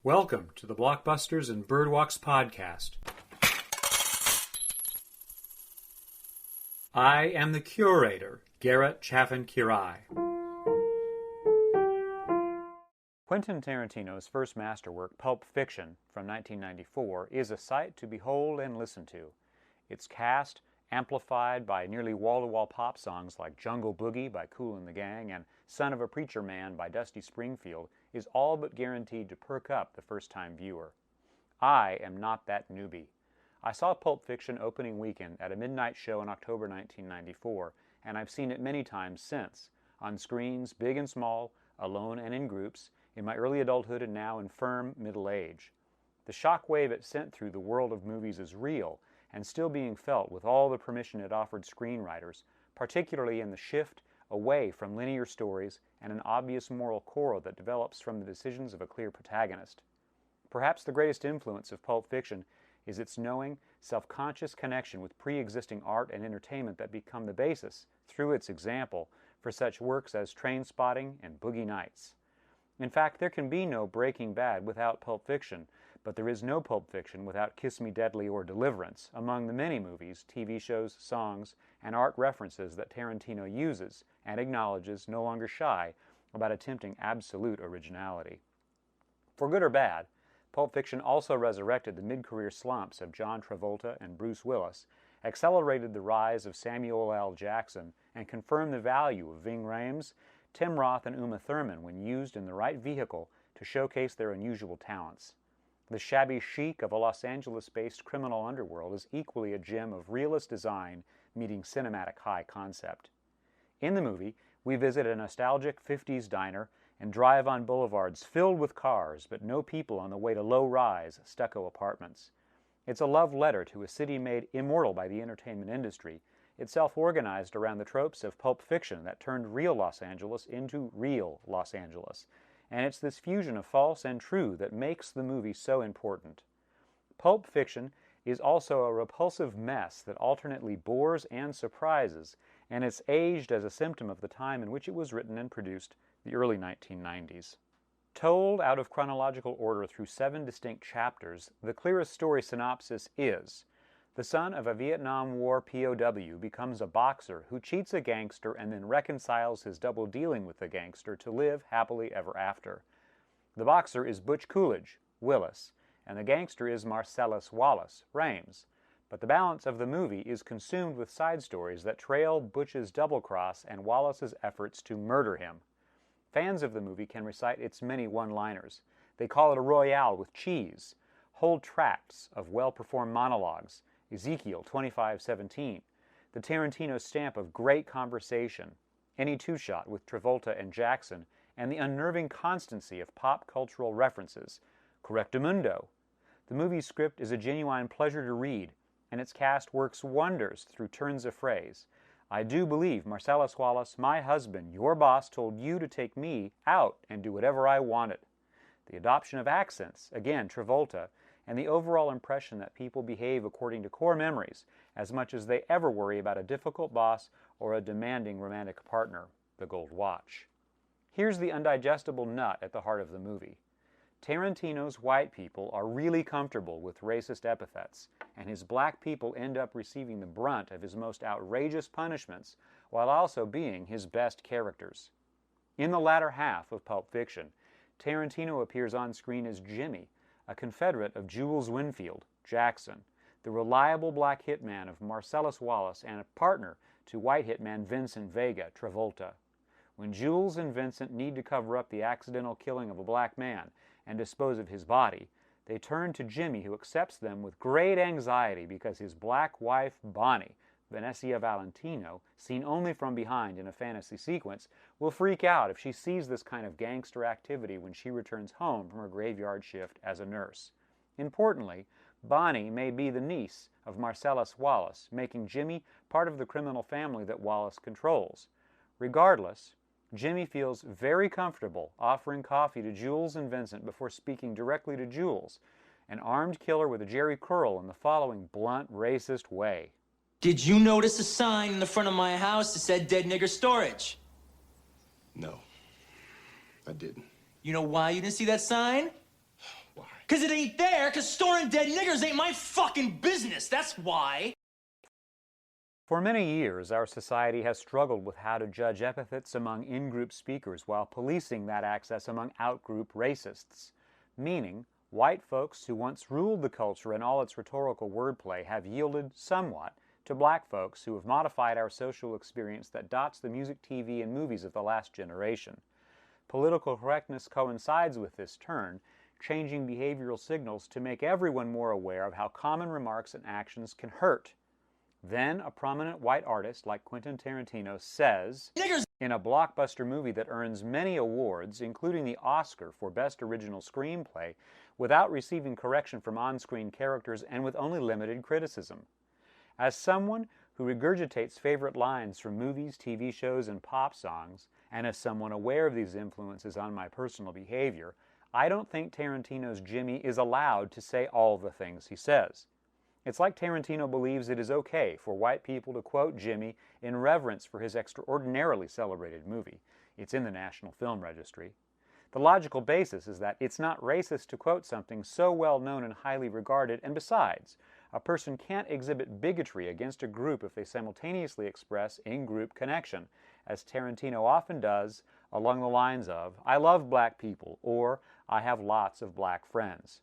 Welcome to the Blockbusters and Birdwalks podcast. I am the curator, Garrett Chaffin-Quiray. Quentin Tarantino's first masterwork, Pulp Fiction, from 1994, is a sight to behold and listen to. Its cast, amplified by nearly wall-to-wall pop songs like Jungle Boogie by Kool and the Gang and Son of a Preacher Man by Dusty Springfield, is all but guaranteed to perk up the first-time viewer. I am not that newbie. I saw Pulp Fiction opening weekend at a midnight show in October 1994, and I've seen it many times since, on screens big and small, alone and in groups, in my early adulthood and now in firm middle age. The shockwave it sent through the world of movies is real, and still being felt with all the permission it offered screenwriters, particularly in the shift away from linear stories and an obvious moral core that develops from the decisions of a clear protagonist. Perhaps the greatest influence of Pulp Fiction is its knowing, self-conscious connection with pre-existing art and entertainment that become the basis, through its example, for such works as Trainspotting and Boogie Nights. In fact, there can be no Breaking Bad without Pulp Fiction, but there is no Pulp Fiction without Kiss Me Deadly or Deliverance, among the many movies, TV shows, songs, and art references that Tarantino uses and acknowledges, no longer shy, about attempting absolute originality. For good or bad, Pulp Fiction also resurrected the mid-career slumps of John Travolta and Bruce Willis, accelerated the rise of Samuel L. Jackson, and confirmed the value of Ving Rhames, Tim Roth, and Uma Thurman when used in the right vehicle to showcase their unusual talents. The shabby chic of a Los Angeles-based criminal underworld is equally a gem of realist design meeting cinematic high concept. In the movie, we visit a nostalgic 50s diner and drive on boulevards filled with cars, but no people on the way to low-rise, stucco apartments. It's a love letter to a city made immortal by the entertainment industry, itself organized around the tropes of Pulp Fiction that turned real Los Angeles into real Los Angeles. And it's this fusion of false and true that makes the movie so important. Pulp Fiction is also a repulsive mess that alternately bores and surprises, and it's aged as a symptom of the time in which it was written and produced, the early 1990s. Told out of chronological order through 7 distinct chapters, the clearest story synopsis is: the son of a Vietnam War POW becomes a boxer who cheats a gangster and then reconciles his double dealing with the gangster to live happily ever after. The boxer is Butch Coolidge, Willis, and the gangster is Marcellus Wallace, Rhames. But the balance of the movie is consumed with side stories that trail Butch's double-cross and Wallace's efforts to murder him. Fans of the movie can recite its many one-liners. They call it a royale with cheese, whole tracts of well-performed monologues, Ezekiel 25:17, the Tarantino stamp of great conversation, any two-shot with Travolta and Jackson, and the unnerving constancy of pop cultural references, Correctamundo. The movie's script is a genuine pleasure to read, and its cast works wonders through turns of phrase. I do believe, Marcellus Wallace, my husband, your boss, told you to take me out and do whatever I wanted. The adoption of accents, again Travolta, and the overall impression that people behave according to core memories as much as they ever worry about a difficult boss or a demanding romantic partner, the gold watch. Here's the undigestible nut at the heart of the movie. Tarantino's white people are really comfortable with racist epithets, and his black people end up receiving the brunt of his most outrageous punishments while also being his best characters. In the latter half of Pulp Fiction, Tarantino appears on screen as Jimmy, a Confederate of Jules Winfield, Jackson, the reliable black hitman of Marcellus Wallace and a partner to white hitman Vincent Vega, Travolta. When Jules and Vincent need to cover up the accidental killing of a black man and dispose of his body, they turn to Jimmy, who accepts them with great anxiety because his black wife, Bonnie, Vanessa Valentino, seen only from behind in a fantasy sequence, will freak out if she sees this kind of gangster activity when she returns home from her graveyard shift as a nurse. Importantly, Bonnie may be the niece of Marcellus Wallace, making Jimmy part of the criminal family that Wallace controls. Regardless, Jimmy feels very comfortable offering coffee to Jules and Vincent before speaking directly to Jules, an armed killer with a Jerry curl in the following blunt, racist way. Did you notice a sign in the front of my house that said dead nigger storage? No, I didn't. You know why you didn't see that sign? Because it ain't there, because storing dead niggers ain't my fucking business, that's why. For many years, our society has struggled with how to judge epithets among in-group speakers while policing that access among out-group racists. Meaning, white folks who once ruled the culture in all its rhetorical wordplay have yielded somewhat to black folks who have modified our social experience that dots the music, TV, and movies of the last generation. Political correctness coincides with this turn, changing behavioral signals to make everyone more aware of how common remarks and actions can hurt. Then a prominent white artist like Quentin Tarantino says, Niggers! In a blockbuster movie that earns many awards, including the Oscar for Best Original Screenplay, without receiving correction from on-screen characters and with only limited criticism. As someone who regurgitates favorite lines from movies, TV shows, and pop songs, and as someone aware of these influences on my personal behavior, I don't think Tarantino's Jimmy is allowed to say all the things he says. It's like Tarantino believes it is okay for white people to quote Jimmy in reverence for his extraordinarily celebrated movie. It's in the National Film Registry. The logical basis is that it's not racist to quote something so well known and highly regarded, and besides, a person can't exhibit bigotry against a group if they simultaneously express in-group connection, as Tarantino often does, along the lines of, I love black people, or I have lots of black friends.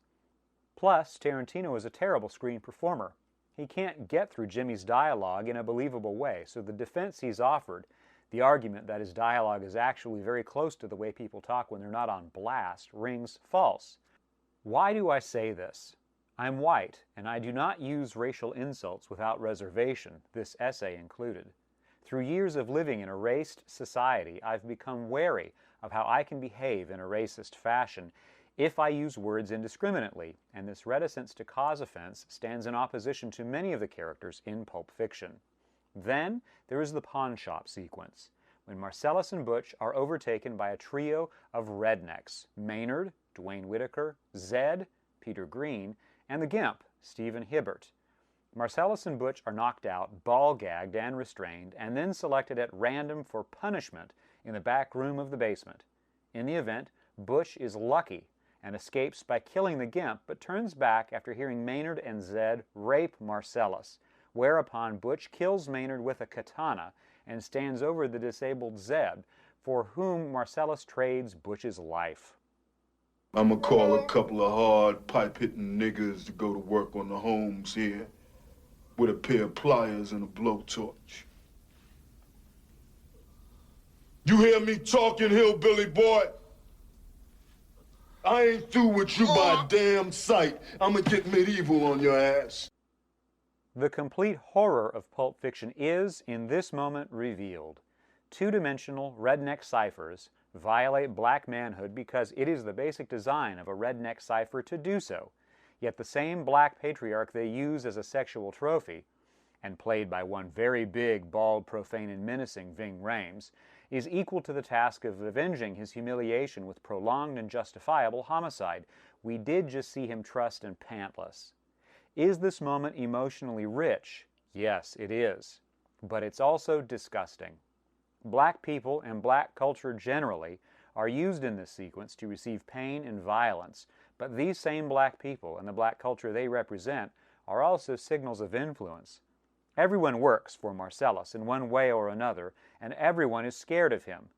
Plus, Tarantino is a terrible screen performer. He can't get through Jimmy's dialogue in a believable way, so the defense he's offered, the argument that his dialogue is actually very close to the way people talk when they're not on blast, rings false. Why do I say this? I'm white, and I do not use racial insults without reservation, this essay included. Through years of living in a racist society, I've become wary of how I can behave in a racist fashion if I use words indiscriminately, and this reticence to cause offense stands in opposition to many of the characters in Pulp Fiction. Then there is the pawn shop sequence, when Marcellus and Butch are overtaken by a trio of rednecks, Maynard, Dwayne Whitaker, Zed, Peter Green, and the Gimp, Stephen Hibbert. Marcellus and Butch are knocked out, ball-gagged and restrained, and then selected at random for punishment in the back room of the basement. In the event, Butch is lucky and escapes by killing the Gimp, but turns back after hearing Maynard and Zed rape Marcellus, whereupon Butch kills Maynard with a katana and stands over the disabled Zed, for whom Marcellus trades Butch's life. I'ma call a couple of hard pipe-hitting niggas to go to work on the homes here with a pair of pliers and a blowtorch. You hear me talking, hillbilly boy? I ain't through with you by a damn sight. I'ma get medieval on your ass. The complete horror of Pulp Fiction is, in this moment, revealed. Two-dimensional redneck ciphers violate black manhood because it is the basic design of a redneck cipher to do so. Yet the same black patriarch they use as a sexual trophy, and played by one very big, bald, profane, and menacing Ving Rhames, is equal to the task of avenging his humiliation with prolonged and justifiable homicide. We did just see him trussed and pantless. Is this moment emotionally rich? Yes, it is. But it's also disgusting. Black people and black culture generally are used in this sequence to receive pain and violence, but these same black people and the black culture they represent are also signals of influence. Everyone works for Marcellus in one way or another, and everyone is scared of him.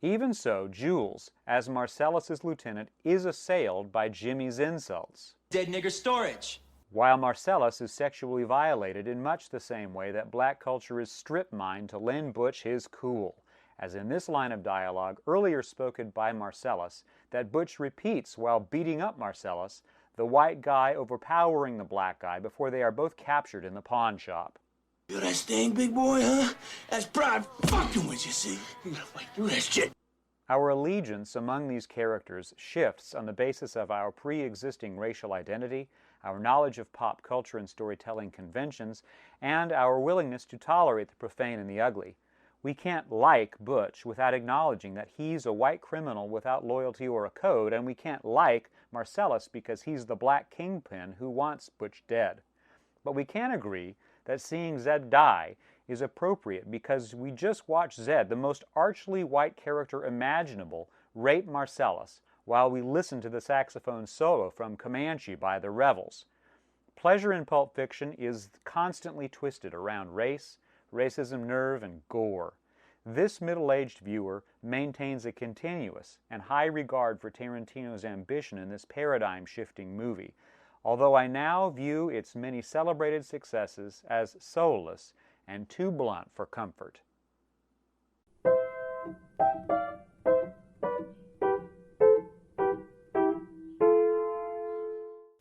Even so, Jules, as Marcellus's lieutenant, is assailed by Jimmy's insults. Dead nigger storage. While Marcellus is sexually violated in much the same way that black culture is strip-mined to lend Butch his cool, as in this line of dialogue earlier spoken by Marcellus that Butch repeats while beating up Marcellus, the white guy overpowering the black guy before they are both captured in the pawn shop. Feel that sting, big boy, huh? That's pride fucking with you, see? You gotta fight through that shit. Our allegiance among these characters shifts on the basis of our pre-existing racial identity, our knowledge of pop culture and storytelling conventions, and our willingness to tolerate the profane and the ugly. We can't like Butch without acknowledging that he's a white criminal without loyalty or a code, and we can't like Marcellus because he's the black kingpin who wants Butch dead. But we can agree that seeing Zed die is appropriate because we just watched Zed, the most archly white character imaginable, rape Marcellus, while we listen to the saxophone solo from Comanche by the Revels. Pleasure in Pulp Fiction is constantly twisted around race, racism nerve, and gore. This middle-aged viewer maintains a continuous and high regard for Tarantino's ambition in this paradigm-shifting movie, although I now view its many celebrated successes as soulless and too blunt for comfort.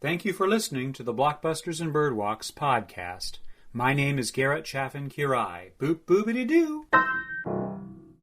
Thank you for listening to the Blockbusters and Birdwalks podcast. My name is Garrett Chaffin-Quiray. Boop boopity doo.